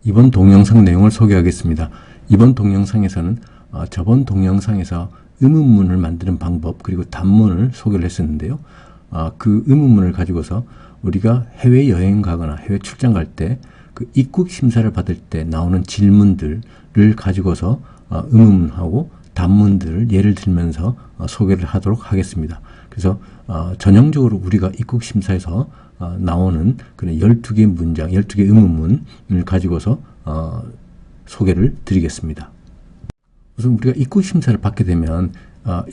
이번 동영상 내용을 소개하겠습니다. 이번 동영상에서는 저번 동영상에서 의문문을 만드는 방법 그리고 단문을 소개를 했었는데요. 그 의문문을 가지고서 우리가 해외여행 가거나 해외 출장 갈 때 그 입국 심사를 받을 때 나오는 질문들을 가지고서 의문문하고 단문들을 예를 들면서 소개를 하도록 하겠습니다. 그래서 전형적으로 우리가 입국 심사에서 나오는 그런 12개의 문장, 12개의 의문문을 가지고서 소개를 드리겠습니다. 우선 우리가 입국 심사를 받게 되면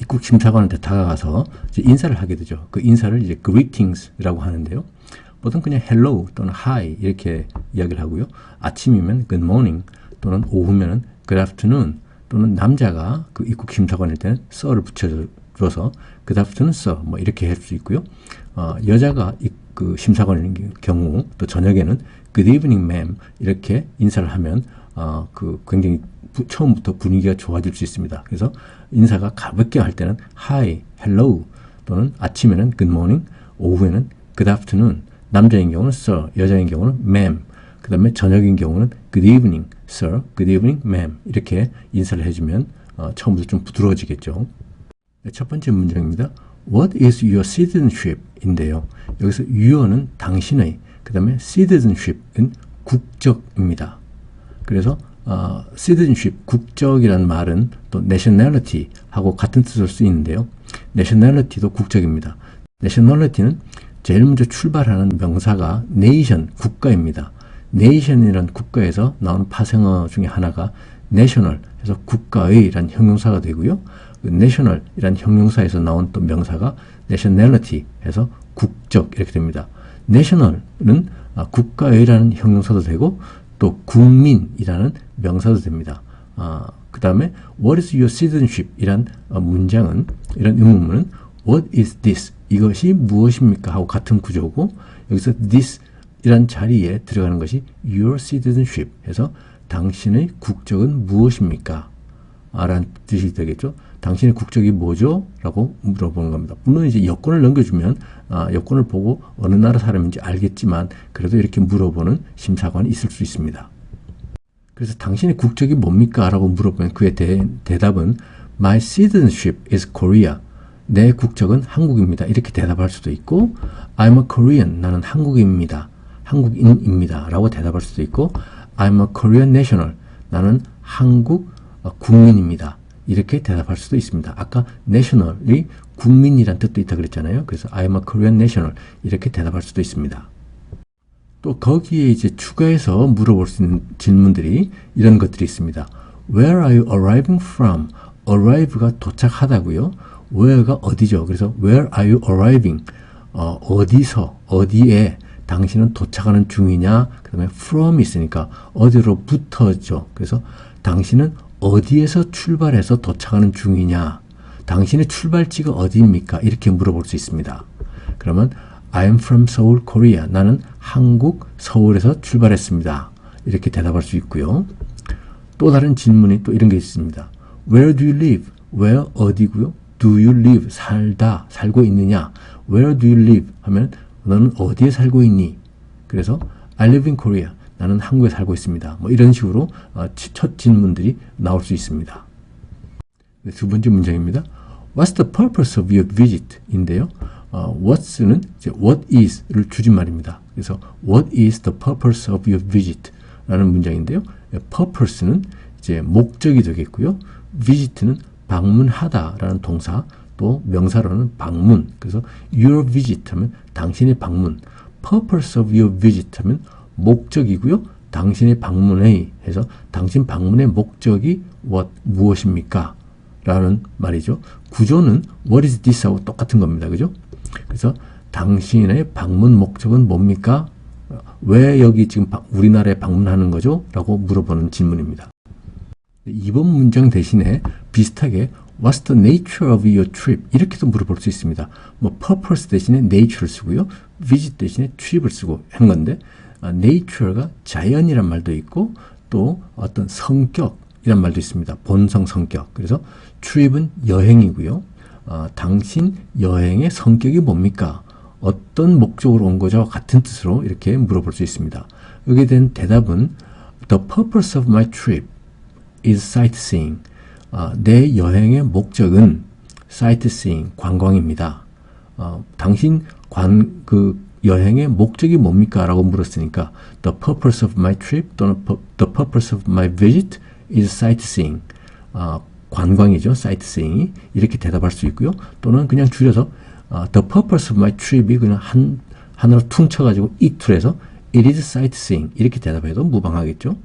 입국 심사관한테 다가가서 이제 인사를 하게 되죠. 그 인사를 이제 greetings라고 하는데요. 보통 그냥 hello 또는 hi 이렇게 이야기를 하고요. 아침이면 good morning 또는 오후면은 good afternoon 또는 남자가 그 입국 심사관일 때는 sir를 붙여줘서 good afternoon sir 뭐 이렇게 할 수 있고요. 여자가 그 심사관인 경우 또 저녁에는 good evening ma'am 이렇게 인사를 하면 그 굉장히 처음부터 분위기가 좋아질 수 있습니다. 그래서 인사가 가볍게 할 때는 hi, hello 또는 아침에는 good morning, 오후에는 good afternoon, 남자인 경우는 sir, 여자인 경우는 ma'am, 그 다음에 저녁인 경우는 good evening, sir, good evening, ma'am 이렇게 인사를 해주면 처음부터 좀 부드러워지겠죠. 첫 번째 문장입니다. What is your citizenship? 인데요. 여기서 your는 당신의, 그 다음에 citizenship은 국적입니다. 그래서 citizenship, 국적이라는 말은 또 nationality 하고 같은 뜻으로 쓰이는데요. nationality도 국적입니다. nationality는 제일 먼저 출발하는 명사가 nation, 국가입니다. nation이라는 국가에서 나오는 파생어 중에 하나가 national 해서 국가의라는 형용사가 되고요. 그 national이라는 형용사에서 나온 또 명사가 nationality 해서 국적 이렇게 됩니다. national은 국가의라는 형용사도 되고 또 국민이라는 명사도 됩니다. 그 다음에 What is your citizenship? 이란 문장은, 이런 의문문은 What is this? 이것이 무엇입니까? 하고 같은 구조고 여기서 this 이란 자리에 들어가는 것이 your citizenship 해서 당신의 국적은 무엇입니까? 라는 뜻이 되겠죠. 당신의 국적이 뭐죠? 라고 물어보는 겁니다. 물론 이제 여권을 넘겨주면 여권을 보고 어느 나라 사람인지 알겠지만 그래도 이렇게 물어보는 심사관이 있을 수 있습니다. 그래서 당신의 국적이 뭡니까? 라고 물어보면 그의 대답은 My citizenship is Korea. 내 국적은 한국입니다. 이렇게 대답할 수도 있고 I'm a Korean. 나는 한국인입니다. 한국인입니다. 라고 대답할 수도 있고 I'm a Korean national. 나는 한국 국민입니다. 이렇게 대답할 수도 있습니다. 아까 national이 국민이란 뜻도 있다 그랬잖아요. 그래서 I'm a Korean national 이렇게 대답할 수도 있습니다. 또 거기에 이제 추가해서 물어볼 수 있는 질문들이 이런 것들이 있습니다. Where are you arriving from? arrive가 도착하다고요. where가 어디죠? 그래서 where are you arriving? 어디서, 어디에 당신은 도착하는 중이냐? 그 다음에 from 있으니까 어디로부터죠. 그래서 당신은 어디에서 출발해서 도착하는 중이냐? 당신의 출발지가 어디입니까? 이렇게 물어볼 수 있습니다. 그러면 I am from Seoul, Korea. 나는 한국 서울에서 출발했습니다. 이렇게 대답할 수 있고요. 또 다른 질문이 또 이런 게 있습니다. Where do you live? where 어디고요? Do you live? 살다, 살고 있느냐? Where do you live? 하면 너는 어디에 살고 있니? 그래서 I live in Korea. 나는 한국에 살고 있습니다. 뭐 이런 식으로 첫 질문들이 나올 수 있습니다. 두 번째 문장입니다. What's the purpose of your visit? 인데요. what's는 이제 what is를 줄임말입니다. 그래서 what is the purpose of your visit? 라는 문장인데요. purpose는 이제 목적이 되겠고요. visit는 방문하다 라는 동사, 또 명사로는 방문. 그래서 your visit 하면 당신의 방문. purpose of your visit 하면 목적이고요. 당신의 방문의 해서 당신 방문의 목적이 무엇입니까? 라는 말이죠. 구조는 what is this 하고 똑같은 겁니다. 그죠? 그래서 당신의 방문 목적은 뭡니까? 왜 여기 지금 우리나라에 방문하는 거죠? 라고 물어보는 질문입니다. 이번 문장 대신에 비슷하게 What's the nature of your trip? 이렇게도 물어볼 수 있습니다. 뭐 purpose 대신에 nature를 쓰고요. visit 대신에 trip을 쓰고 한 건데 nature가 자연이란 말도 있고 또 어떤 성격이란 말도 있습니다. 본성 성격. 그래서 trip은 여행이고요. 당신 여행의 성격이 뭡니까? 어떤 목적으로 온 거죠? 같은 뜻으로 이렇게 물어볼 수 있습니다. 여기에 대한 대답은 The purpose of my trip is sightseeing. 내 여행의 목적은 sightseeing, 관광입니다. 당신 여행의 목적이 뭡니까? 라고 물었으니까 The purpose of my trip 또는 The purpose of my visit is sightseeing. 관광이죠. sightseeing이 이렇게 대답할 수 있고요. 또는 그냥 줄여서 The purpose of my trip이 그냥 하나로 퉁 쳐가지고 이툴해서 It is sightseeing 이렇게 대답해도 무방하겠죠.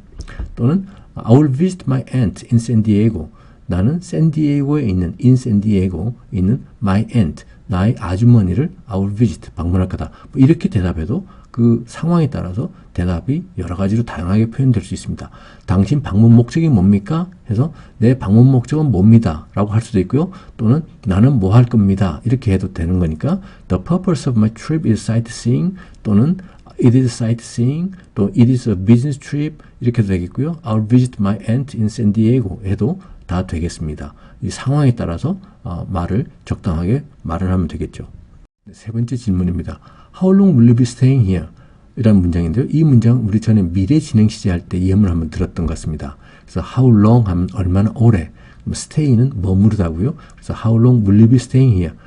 또는 I will visit my aunt in San Diego. 나는 샌디에이고에 있는 in San Diego 있는 my aunt 나의 아주머니를 I will visit 방문할 거다. 뭐 이렇게 대답해도 그 상황에 따라서 대답이 여러 가지로 다양하게 표현될 수 있습니다. 당신 방문 목적이 뭡니까? 해서 내 방문 목적은 뭡니다. 라고 할 수도 있고요. 또는 나는 뭐 할 겁니다. 이렇게 해도 되는 거니까 The purpose of my trip is sightseeing 또는 It is sightseeing 또 It is a business trip 이렇게 해도 되겠고요. I'll visit my aunt in San Diego 해도 다 되겠습니다. 이 상황에 따라서 말을 적당하게 말을 하면 되겠죠. 세 번째 질문입니다. How long will you be staying here? 이라는 문장인데요. 이 문장 우리 전에 미래 진행 시제 할 때 예문을 한번 들었던 것 같습니다. 그래서 how long 하면 얼마나 오래, stay는 머무르다고요. 그래서 how long will you be staying here?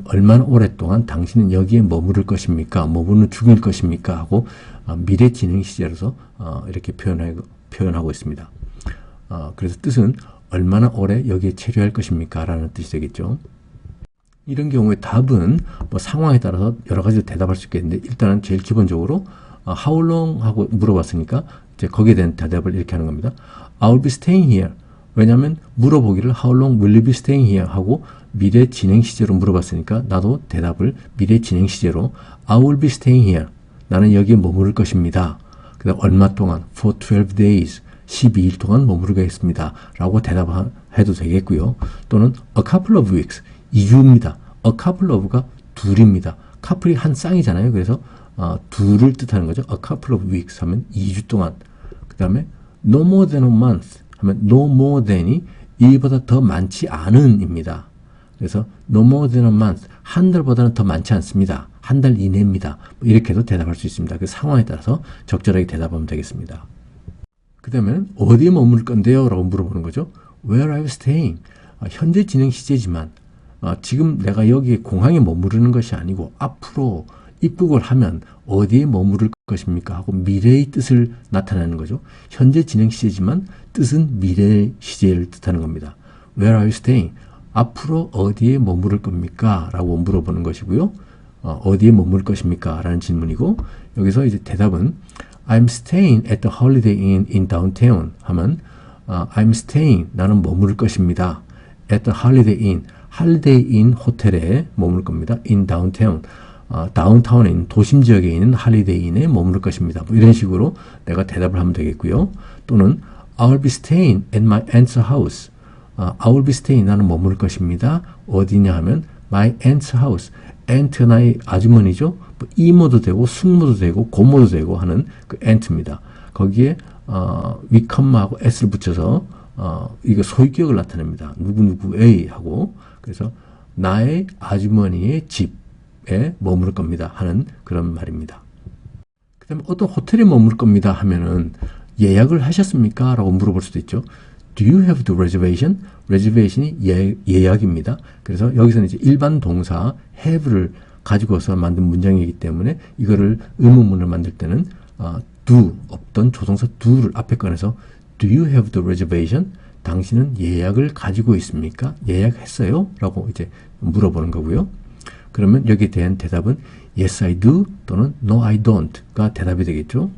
얼마나 오랫동안 당신은 여기에 머무를 것입니까? 머무르는 중일 것입니까? 하고 미래 진행 시제로서 이렇게 표현하고 있습니다. 그래서 뜻은 얼마나 오래 여기에 체류할 것입니까? 라는 뜻이 되겠죠. 이런 경우에 답은 뭐 상황에 따라서 여러 가지로 대답할 수 있겠는데 일단은 제일 기본적으로 how long 하고 물어봤으니까 이제 거기에 대한 대답을 이렇게 하는 겁니다. I will be staying here. 왜냐하면 물어보기를 how long will you be staying here 하고 미래 진행 시제로 물어봤으니까 나도 대답을 미래 진행 시제로 I will be staying here. 나는 여기에 머무를 것입니다. 그다음 얼마 동안 for 12 days. 12일 동안 머무르겠습니다. 라고 대답해도 되겠고요. 또는 a couple of weeks. 2주입니다. a couple of가 둘입니다. couple이 한 쌍이잖아요. 그래서 둘을 뜻하는 거죠. a couple of weeks 하면 2주 동안. 그 다음에 no more than a month 하면 no more than이 이보다 더 많지 않은 입니다. 그래서 no more than a month 한 달보다는 더 많지 않습니다. 한 달 이내입니다. 뭐 이렇게도 대답할 수 있습니다. 그 상황에 따라서 적절하게 대답하면 되겠습니다. 그 다음에 어디에 머무를 건데요? 라고 물어보는 거죠. Where are you staying? 현재 진행 시제지만 지금 내가 여기 공항에 머무르는 것이 아니고 앞으로 입국을 하면 어디에 머무를 것입니까? 하고 미래의 뜻을 나타내는 거죠. 현재 진행 시제지만 뜻은 미래 시제를 뜻하는 겁니다. Where are you staying? 앞으로 어디에 머무를 겁니까? 라고 물어보는 것이고요. 어디에 머무를 것입니까? 라는 질문이고 여기서 이제 대답은 I'm staying at the Holiday Inn in downtown 하면 I'm staying 나는 머무를 것입니다. at the Holiday Inn Holiday Inn 호텔에 머무를 겁니다. in downtown 다운타운에 있는 도심 지역에 있는 Holiday Inn에 머무를 것입니다. 뭐 이런 식으로 내가 대답을 하면 되겠고요. 또는 I'll be staying at my aunt's house I'll be staying 나는 머무를 것입니다. 어디냐 하면 my aunt's house aunt 나의 아주머니죠. 뭐 이모도 되고 숙모도 되고 고모도 되고 하는 그 aunt입니다. 거기에 위컴마하고 s를 붙여서 이거 소유격을 나타냅니다. 누구누구의 하고 그래서 나의 아주머니의 집에 머무를 겁니다 하는 그런 말입니다. 그 다음에 어떤 호텔에 머무를 겁니다 하면은 예약을 하셨습니까? 라고 물어볼 수도 있죠. Do you have the reservation? reservation이 예약입니다. 그래서 여기서는 이제 일반 동사 have를 가지고서 만든 문장이기 때문에 이거를 의문문을 만들 때는 do 없던 조동사 do를 앞에 꺼내서 Do you have the reservation? 당신은 예약을 가지고 있습니까? 예약했어요? 라고 이제 물어보는 거고요. 그러면 여기에 대한 대답은 Yes, I do 또는 No, I don't 가 대답이 되겠죠.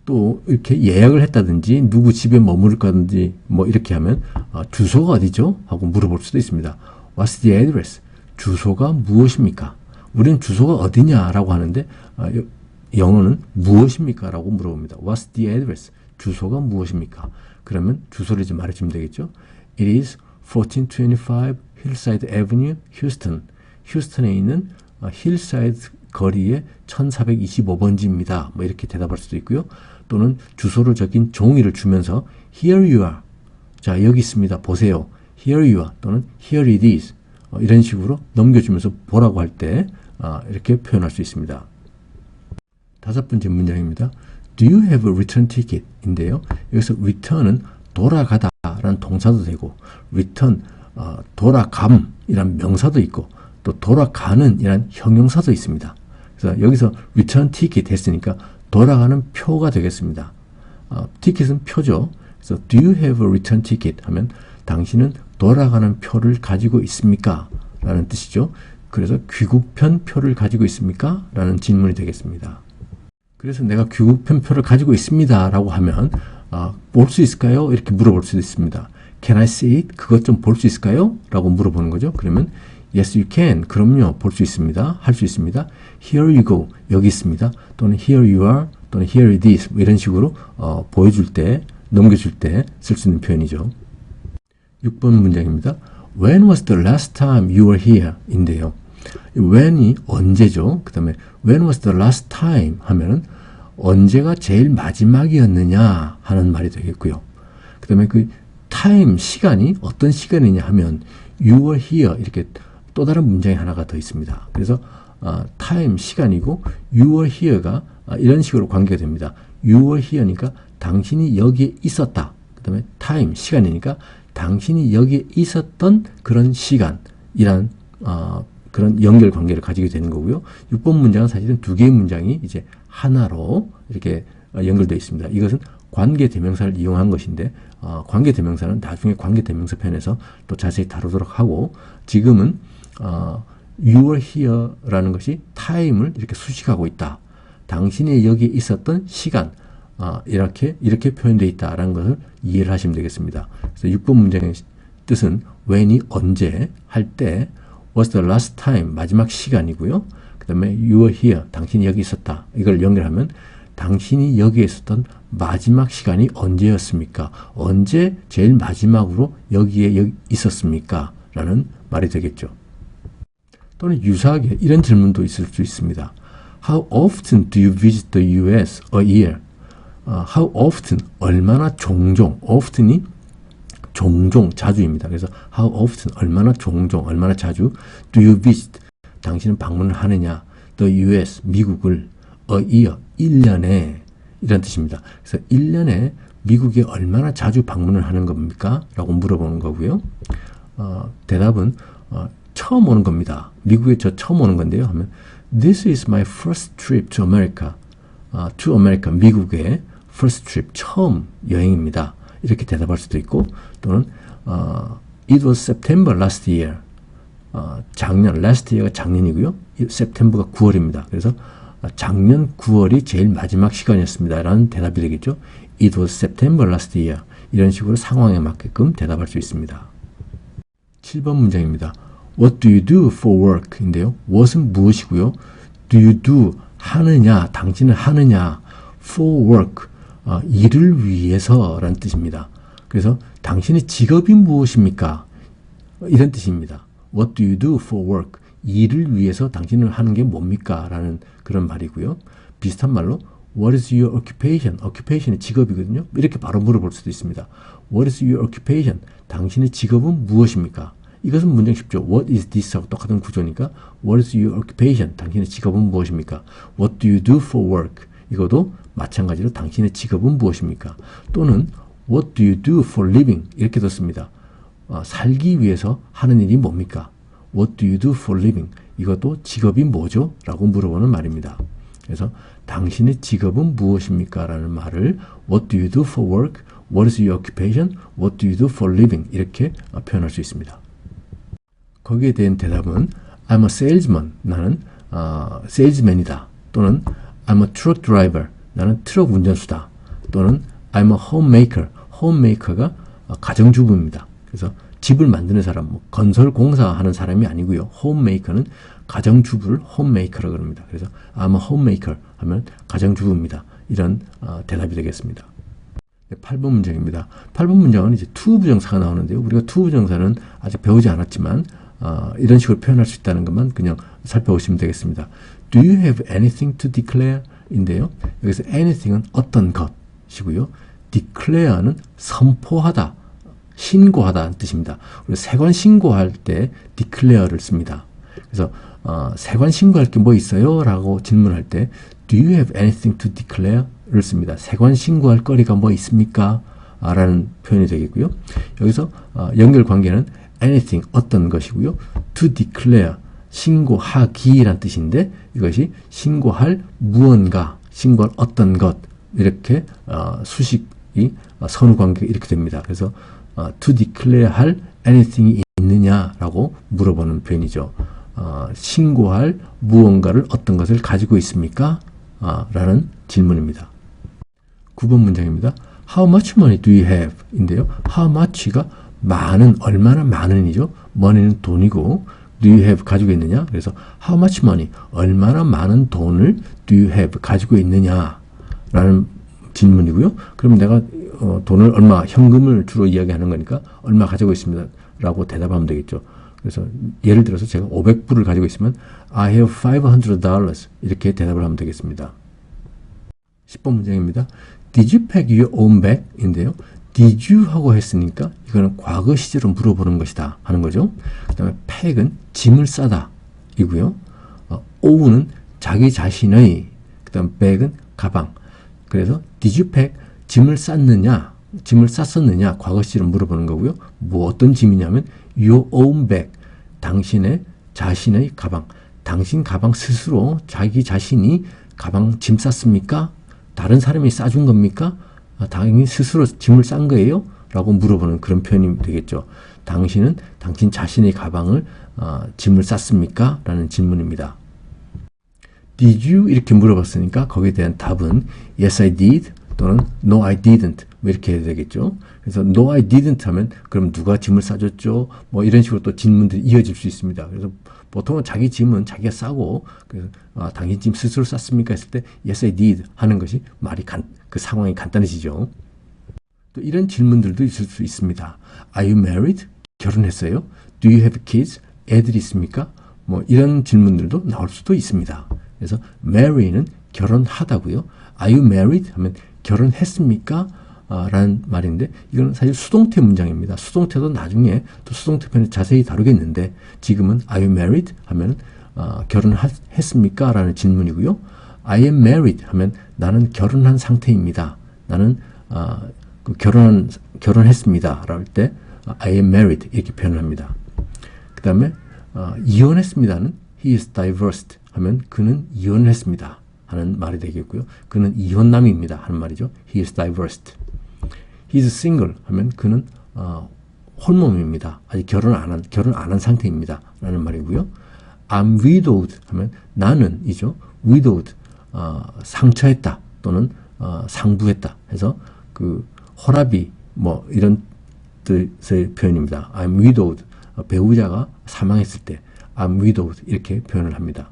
또 이렇게 예약을 했다든지 누구 집에 머무를 거든지 뭐 이렇게 하면 주소가 어디죠? 하고 물어볼 수도 있습니다. What's the address? 주소가 무엇입니까? 우리는 주소가 어디냐라고 하는데 영어는 무엇입니까? 라고 물어봅니다. What's the address? 주소가 무엇입니까? 그러면 주소를 이제 말해주면 되겠죠. It is 1425 Hillside Avenue, Houston. 휴스턴에 있는 힐사이드 거리의 1425번지입니다. 뭐 이렇게 대답할 수도 있고요. 또는 주소를 적인 종이를 주면서 Here you are. 자, 여기 있습니다. 보세요. Here you are. 또는 Here it is. 이런 식으로 넘겨주면서 보라고 할 때 이렇게 표현할 수 있습니다. 다섯 번째 문장입니다. Do you have a return ticket? 인데요. 여기서 return은 돌아가다 라는 동사도 되고 return 돌아감이란 명사도 있고 또 돌아가는 이란 형용사도 있습니다. 그래서 여기서 return ticket 했으니까 돌아가는 표가 되겠습니다. 티켓은 표죠. 그래서 do you have a return ticket 하면 당신은 돌아가는 표를 가지고 있습니까? 라는 뜻이죠. 그래서 귀국편 표를 가지고 있습니까? 라는 질문이 되겠습니다. 그래서 내가 귀국편 표를 가지고 있습니다 라고 하면 볼 수 있을까요? 이렇게 물어볼 수도 있습니다. Can I see it? 그것 좀 볼 수 있을까요? 라고 물어보는 거죠. 그러면 Yes, you can. 그럼요. 볼 수 있습니다. 할 수 있습니다. Here you go. 여기 있습니다. 또는 Here you are. 또는 Here it is. 이런 식으로 보여줄 때, 넘겨줄 때 쓸 수 있는 표현이죠. 6번 문장입니다. When was the last time you were here? 인데요. when이 언제죠? 그 다음에 when was the last time 하면은 언제가 제일 마지막이었느냐 하는 말이 되겠고요. 그 다음에 그 time, 시간이 어떤 시간이냐 하면 you were here 이렇게 또 다른 문장이 하나가 더 있습니다. 그래서 time, 시간이고 you were here가 이런 식으로 관계가 됩니다. you were here니까 당신이 여기에 있었다. 그 다음에 time, 시간이니까 당신이 여기에 있었던 그런 시간이란 그런 연결 관계를 가지게 되는 거고요. 6번 문장은 사실은 두 개의 문장이 이제 하나로 이렇게 연결되어 있습니다. 이것은 관계대명사를 이용한 것인데 관계대명사는 나중에 관계대명사 편에서 또 자세히 다루도록 하고 지금은 you were here라는 것이 time을 이렇게 수식하고 있다. 당신이 여기에 있었던 시간 이렇게 표현되어 있다라는 것을 이해를 하시면 되겠습니다. 그래서 6번 문장의 뜻은 when이 언제 할 때 was the last time 마지막 시간이고요. 그 다음에 you were here 당신이 여기 있었다. 이걸 연결하면 당신이 여기에 있었던 마지막 시간이 언제였습니까? 언제 제일 마지막으로 여기에 있었습니까? 라는 말이 되겠죠. 또는 유사하게 이런 질문도 있을 수 있습니다. How often do you visit the US a year? How often, 얼마나 종종, often이 종종, 자주입니다. 그래서 how often, 얼마나 종종, 얼마나 자주 do you visit, 당신은 방문을 하느냐 the US, 미국을 a year, 1년에 이런 뜻입니다. 그래서 1년에 미국에 얼마나 자주 방문을 하는 겁니까? 라고 물어보는 거고요. 대답은 처음 오는 겁니다. 미국에 저 처음 오는 건데요. 하면 This is my first trip to America. to America, 미국의 first trip, 처음 여행입니다. 이렇게 대답할 수도 있고 또는 It was September last year. 작년, last year가 작년이고요. September가 9월입니다. 그래서 작년 9월이 제일 마지막 시간이었습니다. 라는 대답이 되겠죠. It was September last year. 이런 식으로 상황에 맞게끔 대답할 수 있습니다. 7번 문장입니다. What do you do for work? 인데요. what은 무엇이고요. Do you do? 하느냐, 당신은 하느냐. for work. 일을 위해서 라는 뜻입니다. 그래서 당신의 직업이 무엇입니까? 이런 뜻입니다. What do you do for work? 일을 위해서 당신은 하는 게 뭡니까? 라는 그런 말이고요. 비슷한 말로 What is your occupation? occupation이 직업이거든요. 이렇게 바로 물어볼 수도 있습니다. What is your occupation? 당신의 직업은 무엇입니까? 이것은 문장 쉽죠. What is this? 하고 똑같은 구조니까 What is your occupation? 당신의 직업은 무엇입니까? What do you do for work? 이것도 마찬가지로 당신의 직업은 무엇입니까? 또는 What do you do for living? 이렇게 뒀습니다. 살기 위해서 하는 일이 뭡니까? What do you do for living? 이것도 직업이 뭐죠? 라고 물어보는 말입니다. 그래서 당신의 직업은 무엇입니까? 라는 말을 What do you do for work? What is your occupation? What do you do for living? 이렇게 표현할 수 있습니다. 거기에 대한 대답은 I'm a salesman. 나는 salesman이다. 또는 I'm a truck driver. 나는 트럭 운전수다. 또는 I'm a homemaker. homemaker가 가정주부입니다. 그래서 집을 만드는 사람, 건설 공사하는 사람이 아니고요. homemaker는 가정주부를 homemaker라고 합니다. 그래서 I'm a homemaker 하면 가정주부입니다. 이런 대답이 되겠습니다. 8번 문장입니다. 8번 문장은 이제 to 부정사가 나오는데요. 우리가 to 부정사는 아직 배우지 않았지만 이런 식으로 표현할 수 있다는 것만 그냥 살펴보시면 되겠습니다. Do you have anything to declare? 인데요. 여기서 anything은 어떤 것이고요. declare는 선포하다, 신고하다는 뜻입니다. 우리가 세관 신고할 때 declare를 씁니다. 그래서 세관 신고할 게 뭐 있어요? 라고 질문할 때 Do you have anything to declare? 신고할을 씁니다. 세관 신고할 거리가 뭐 있습니까? 라는 표현이 되겠고요. 여기서 연결 관계는 anything, 어떤 것이고요. to declare, 신고하기란 뜻인데 이것이 신고할 무언가, 신고할 어떤 것, 이렇게 수식이 선후 관계 이렇게 됩니다. 그래서 to declare 할 anything이 있느냐라고 물어보는 표현이죠. 신고할 무언가를 어떤 것을 가지고 있습니까? 라는 질문입니다. 9번 문장입니다. How much money do you have? 인데요. How much가 많은, 얼마나 많은이죠. money는 돈이고 do you have 가지고 있느냐? 그래서 how much money, 얼마나 많은 돈을 do you have 가지고 있느냐? 라는 질문이고요. 그럼 내가 돈을 얼마, 현금을 주로 이야기하는 거니까 얼마 가지고 있습니다. 라고 대답하면 되겠죠. 그래서 예를 들어서 제가 500불을 가지고 있으면 I have $500 이렇게 대답을 하면 되겠습니다. 10번 문장입니다. Did you pack your own bag? 인데요. Did you 하고 했으니까 이거는 과거 시제로 물어보는 것이다 하는 거죠. 그 다음에 pack은 짐을 싸다 이고요. own은 자기 자신의, 그 다음 bag은 가방. 그래서 did you pack, 짐을 쌌느냐, 짐을 쌌었느냐 과거 시제로 물어보는 거고요. 뭐 어떤 짐이냐면 your own bag, 당신의 자신의 가방. 당신 가방 스스로 자기 자신이 가방 짐 쌌습니까? 다른 사람이 싸준 겁니까? 당연히 스스로 짐을 싼 거예요? 라고 물어보는 그런 표현이 되겠죠. 당신은 당신 자신의 가방을 짐을 쌌습니까? 라는 질문입니다. Did you? 이렇게 물어봤으니까 거기에 대한 답은 Yes, I did 또는 No, I didn't 뭐 이렇게 해야 되겠죠. 그래서 No, I didn't 하면 그럼 누가 짐을 싸줬죠? 뭐 이런 식으로 또 질문들이 이어질 수 있습니다. 그래서 보통은 자기 짐은 자기가 싸고 그래서 당신 짐 스스로 쌌습니까? 했을 때 Yes, I did 하는 것이 그 상황이 간단해지죠. 또 이런 질문들도 있을 수 있습니다. Are you married? 결혼했어요? Do you have kids? 애들이 있습니까? 뭐 이런 질문들도 나올 수도 있습니다. 그래서 marry는 결혼하다고요. Are you married? 하면 결혼했습니까? 라는 말인데 이건 사실 수동태 문장입니다. 수동태도 나중에 또 수동태 편에 자세히 다루겠는데 지금은 Are you married? 하면 결혼했습니까? 라는 질문이고요. I am married 하면 나는 결혼한 상태입니다. 나는 결혼했습니다. 라할 때 I am married 이렇게 표현을 합니다. 그 다음에 이혼했습니다는 He is divorced 하면 그는 이혼을 했습니다. 하는 말이 되겠고요. 그는 이혼남입니다. 하는 말이죠. He is divorced. He is single 하면 그는 홀몸입니다. 아직 결혼 안 한 상태입니다. 라는 말이고요. I'm widowed 하면 나는 이죠. widowed 상처했다 또는 상부했다 해서 그 호라비 뭐 이런 뜻의 표현입니다. I'm widowed 배우자가 사망했을 때 I'm widowed 이렇게 표현을 합니다.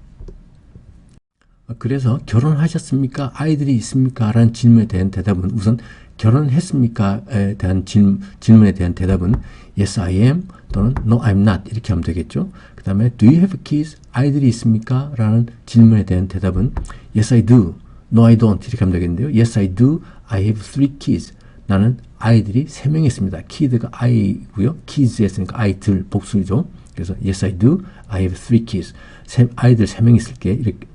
그래서 결혼하셨습니까? 아이들이 있습니까? 라는 질문에 대한 대답은 우선 결혼했습니까?에 대한 질문에 대한 대답은 Yes, I am 또는 No, I'm not 이렇게 하면 되겠죠. 그 다음에 Do you have kids? 아이들이 있습니까? 라는 질문에 대한 대답은 Yes, I do. No, I don't 이렇게 하면 되겠는데요. Yes, I do. I have 3 kids. 나는 아이들이 3명 있습니다. kid가 I고요. kids 했으니까 아이들 복수죠. 그래서 Yes, I do. I have 3 kids. 아이들 3명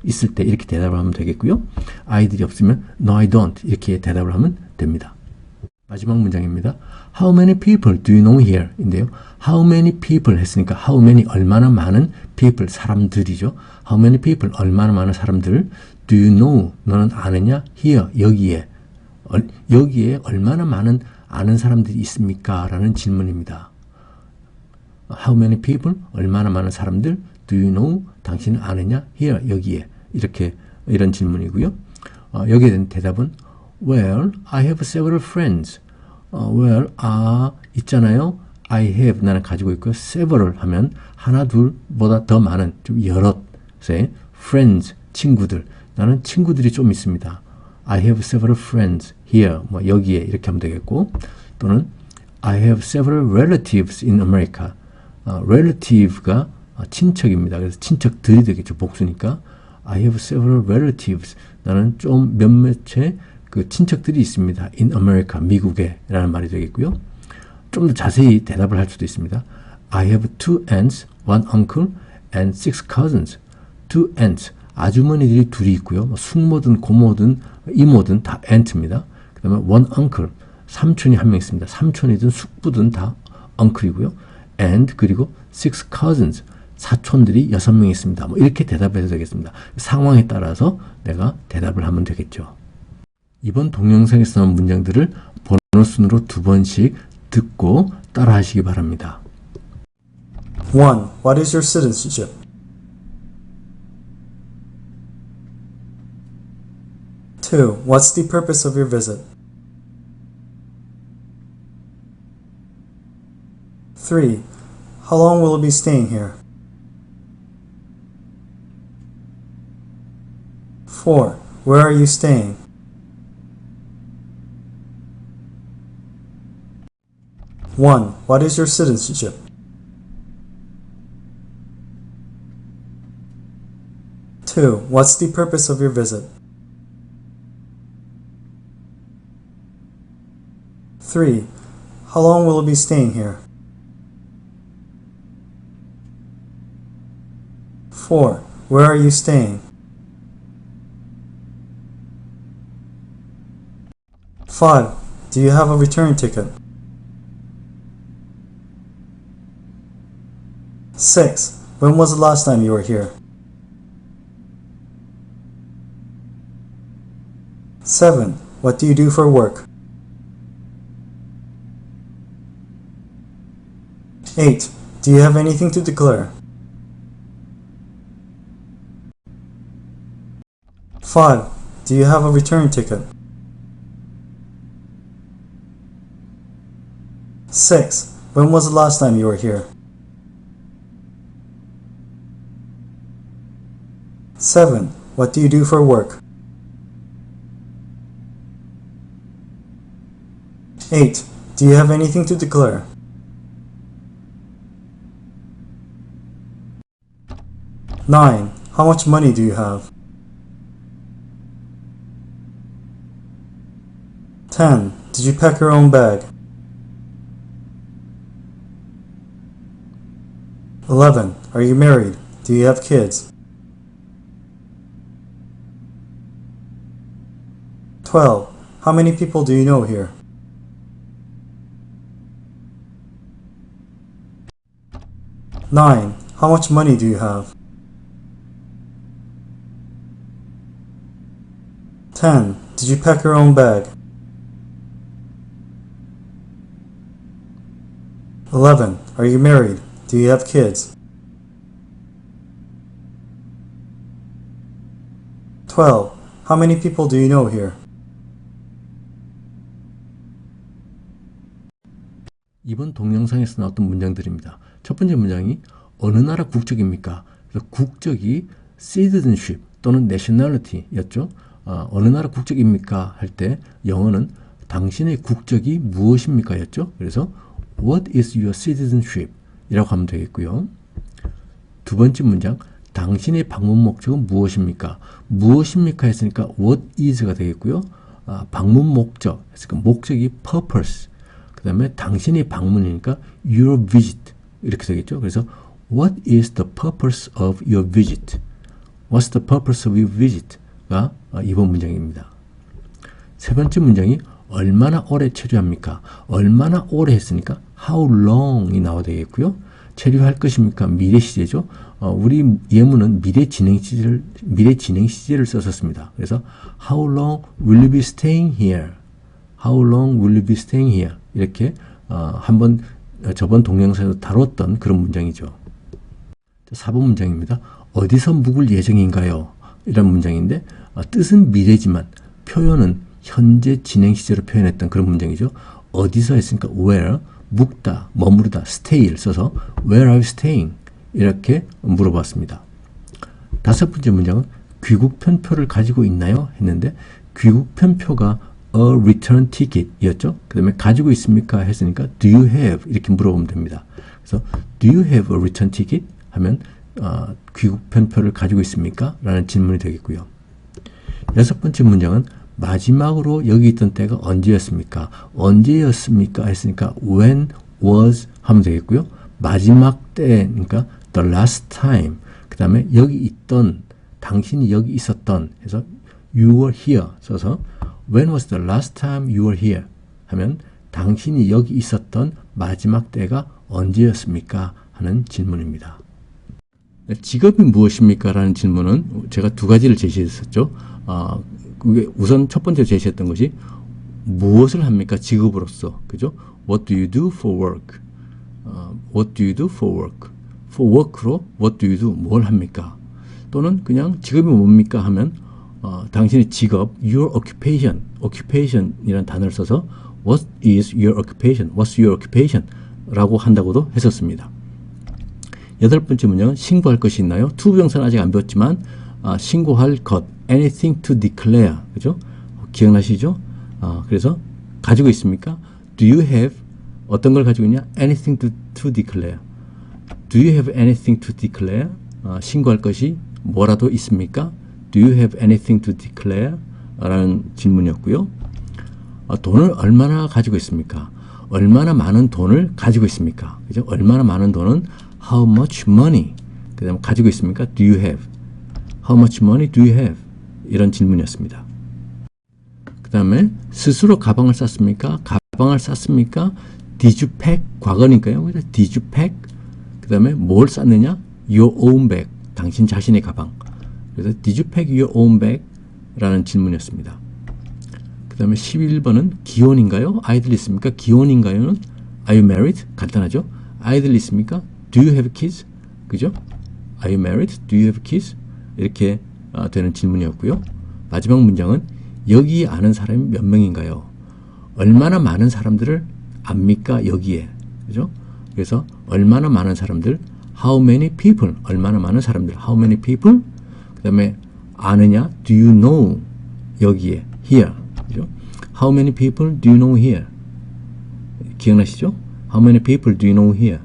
있을 때 이렇게 대답을 하면 되겠고요. 아이들이 없으면 No, I don't 이렇게 대답을 하면 됩니다. 마지막 문장입니다. How many people do you know here? 인데요. How many people 했으니까 how many 얼마나 많은 people 사람들이죠. How many people 얼마나 많은 사람들 do you know 너는 아느냐? Here 여기에 얼마나 많은 아는 사람들이 있습니까? 라는 질문입니다. How many people 얼마나 많은 사람들 do you know 당신은 아느냐? Here 여기에 이런 질문이고요. 여기에 대한 대답은 Well, I have several friends. Well, 있잖아요. I have 나는 가지고 있고요. several 하면 하나 둘보다 더 많은 좀 여럿의 friends 친구들. 나는 친구들이 좀 있습니다. I have several friends here. 뭐 여기에 이렇게 하면 되겠고 또는 I have several relatives in America. relative가 친척입니다. 그래서 친척들이 되겠죠. 복수니까 I have several relatives. 나는 좀 몇몇의 그 친척들이 있습니다. In America, 미국에 라는 말이 되겠고요. 좀 더 자세히 대답을 할 수도 있습니다. I have 2 aunts, 1 uncle, and 6 cousins. 2 aunts, 아주머니들이 둘이 있고요. 뭐 숙모든 고모든 이모든 다 aunt입니다. 그 다음에 one uncle, 삼촌이 한 명 있습니다. 삼촌이든 숙부든 다 uncle이고요. and 그리고 six cousins, 사촌들이 6명 있습니다. 뭐 이렇게 대답해도 되겠습니다. 상황에 따라서 내가 대답을 하면 되겠죠. 이번 동영상에서 나온 문장들을 번호 순으로 2번씩 듣고 따라 하시기 바랍니다. 1. What is your citizenship? 2. What's the purpose of your visit? 3. How long will you be staying here? 4. Where are you staying? 1. What is your citizenship? 2. What's the purpose of your visit? 3. How long will you be staying here? 4. Where are you staying? 5. Do you have a return ticket? 6. When was the last time you were here? 7. What do you do for work? 8. Do you have anything to declare? 5. Do you have a return ticket? 6. When was the last time you were here? 7. What do you do for work? 8. Do you have anything to declare? 9. How much money do you have? 10. Did you pack your own bag? 11. Are you married? Do you have kids? 12. How many people do you know here? 9. How much money do you have? 10. Did you pack your own bag? 11. Are you married? Do you have kids? 12. How many people do you know here? 이번 동영상에서 나왔던 문장들입니다. 첫 번째 문장이 어느 나라 국적입니까? 그래서 국적이 citizenship 또는 nationality였죠. 어느 나라 국적입니까? 할 때 영어는 당신의 국적이 무엇입니까? 였죠. 그래서 What is your citizenship? 이라고 하면 되겠고요. 두 번째 문장, 당신의 방문 목적은 무엇입니까? 무엇입니까? 했으니까 what is가 되겠고요. 방문 목적 했으니까 목적이 purpose. 그 다음에 당신의 방문이니까 your visit 이렇게 되겠죠. 그래서 What is the purpose of your visit? What's the purpose of your visit?가 이번 문장입니다. 세 번째 문장이 얼마나 오래 체류합니까? 얼마나 오래 했으니까 how long이 나와야 되겠고요. 체류할 것입니까? 미래 시제죠. 우리 예문은 미래 진행 시제를 썼었습니다. 그래서 how long will you be staying here? How long will you be staying here? 이렇게 한번 저번 동영상에서 다뤘던 그런 문장이죠. 4번 문장입니다. 어디서 묵을 예정인가요? 이런 문장인데 뜻은 미래지만 표현은 현재 진행 시제로 표현했던 그런 문장이죠. 어디서 했으니까 where, 묵다, 머무르다, stay를 써서 where are you staying? 이렇게 물어봤습니다. 다섯 번째 문장은 귀국 편표를 가지고 있나요? 했는데 귀국 편표가 a return ticket 이었죠. 그 다음에 가지고 있습니까? 했으니까 do you have? 이렇게 물어보면 됩니다. 그래서 do you have a return ticket? 하면 귀국 편표를 가지고 있습니까? 라는 질문이 되겠고요. 여섯 번째 문장은 마지막으로 여기 있던 때가 언제였습니까? 언제였습니까? 했으니까 when was 하면 되겠고요. 마지막 때, 그러니까 the last time. 그 다음에 여기 있던 당신이 여기 있었던 해서 you were here 써서 when was the last time you were here 하면 당신이 여기 있었던 마지막 때가 언제였습니까? 하는 질문입니다. 직업이 무엇입니까? 라는 질문은 제가 두 가지를 제시했었죠. 그게 우선 첫 번째 제시했던 것이 무엇을 합니까? 직업으로서. 그죠? What do you do for work? What do you do for work? For work로 what do you do? 뭘 합니까? 또는 그냥 직업이 뭡니까? 하면 당신의 직업, your occupation, occupation이라는 단어를 써서 what is your occupation? What's your occupation? 라고 한다고도 했었습니다. 여덟 번째 문장은 신고할 것이 있나요? 투부정사는 아직 안 배웠지만 신고할 것, anything to declare. 그죠? 기억나시죠? 그래서 가지고 있습니까? Do you have 어떤 걸 가지고 있냐? anything to declare. Do you have anything to declare? 신고할 것이 뭐라도 있습니까? Do you have anything to declare? 라는 질문이었고요. 돈을 얼마나 가지고 있습니까? 얼마나 많은 돈을 가지고 있습니까? 그죠? 얼마나 많은 돈은 how much money? 그 다음에 가지고 있습니까? Do you have? How much money do you have? 이런 질문이었습니다. 그 다음에 스스로 가방을 쌌습니까? 가방을 쌌습니까? Did you pack? 과거니까요. 그죠? Did you pack? 그 다음에 뭘 쌌느냐? Your own bag. 당신 자신의 가방. 그래서 Did you pack your own bag? 라는 질문이었습니다. 그 다음에 11번은 기혼인가요? 아이들 있습니까? 기혼인가요는 Are you married? 간단하죠? 아이들 있습니까? Do you have kids? 그죠? Are you married? Do you have kids? 이렇게 되는 질문이었고요. 마지막 문장은 여기 아는 사람이 몇 명인가요? 얼마나 많은 사람들을 압니까? 여기에. 그죠? 그래서 얼마나 많은 사람들 How many people? 얼마나 많은 사람들 How many people? 그 다음에 아느냐? Do you know? 여기에. Here. 그죠? How many people do you know here? 기억나시죠? How many people do you know here?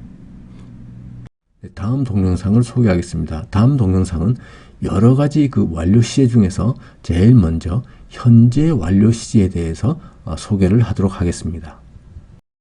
다음 동영상을 소개하겠습니다. 다음 동영상은 여러 가지 그 완료 시제 중에서 제일 먼저 현재 완료 시제에 대해서 소개를 하도록 하겠습니다.